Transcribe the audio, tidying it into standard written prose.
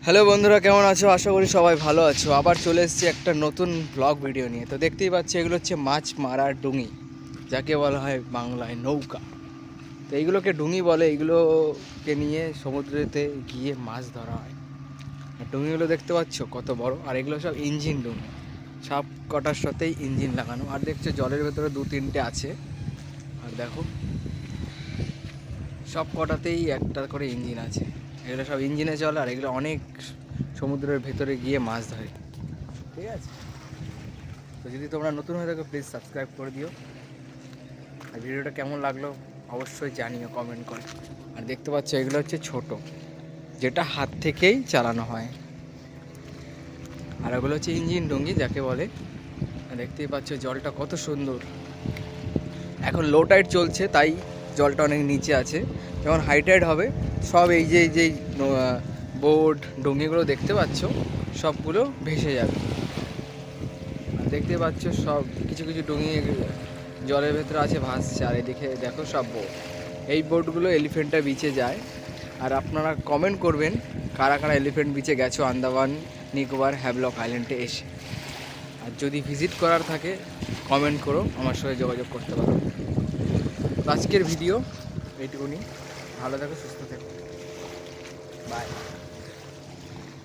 Hello বন্ধুরা, কেমন আছো? আশা করি সবাই ভালো আছো। আবার চলে এসেছি একটা নতুন ব্লগ ভিডিও নিয়ে। তো দেখতেই পাচ্ছি এগুলো হচ্ছে মাছ মারার ডুঙি, যাকে বলা হয় বাংলায় নৌকা। তো এইগুলোকে ডুঙি বলে। এইগুলোকে নিয়ে সমুদ্রেতে গিয়ে মাছ ধরা হয়। আর ডুঙিগুলো দেখতে পাচ্ছ কত বড়, আর এগুলো সব ইঞ্জিন ডুঙি। সব কটার সাথেই ইঞ্জিন লাগানো। আর দেখছো জলের ভেতরে দু তিনটে আছে। আর দেখো সব কটাতেই একটা করে ইঞ্জিন আছে। এগুলো সব ইঞ্জিনে চলে, আর এগুলো অনেক সমুদ্রের ভেতরে গিয়ে মাছ ধরে। ঠিক আছে, তো যদি তোমরা নতুন হয়ে থাকো প্লিজ সাবস্ক্রাইব করে দিও। আর ভিডিওটা কেমন লাগলো অবশ্যই জানিও কমেন্ট করে। আর দেখতে পাচ্ছ এগুলো হচ্ছে ছোট, যেটা হাত থেকেই চালানো হয়। আর ওগুলো হচ্ছে ইঞ্জিন ডুঙ্গি যাকে বলে। দেখতেই পাচ্ছ জলটা কত সুন্দর। এখন লো টাইড চলছে, তাই জলটা অনেক নিচে আছে। যখন হাই টাইড হবে সব এই যে বোট ডুঙ্গিগুলো দেখতে পাচ্ছ সবগুলো ভেসে যাবে। আর দেখতে পাচ্ছ সব কিছু কিছু ডুঙি জলের ভেতরে আছে, ভাসছে। আর এদিকে দেখো সব বোট। এই বোটগুলো এলিফেন্টা বিচে যায়। আর আপনারা কমেন্ট করবেন কারা কারা এলিফেন্ট বিচে গেছো আন্দামান নিকোবর হ্যাভলক আইল্যান্ডে এসে। আর যদি ভিজিট করার থাকে কমেন্ট করো, আমার সঙ্গে যোগাযোগ করতে পারো। আজকের ভিডিও এইটুকুনি। ভালো থাকো, সুস্থ থেকো, বাই।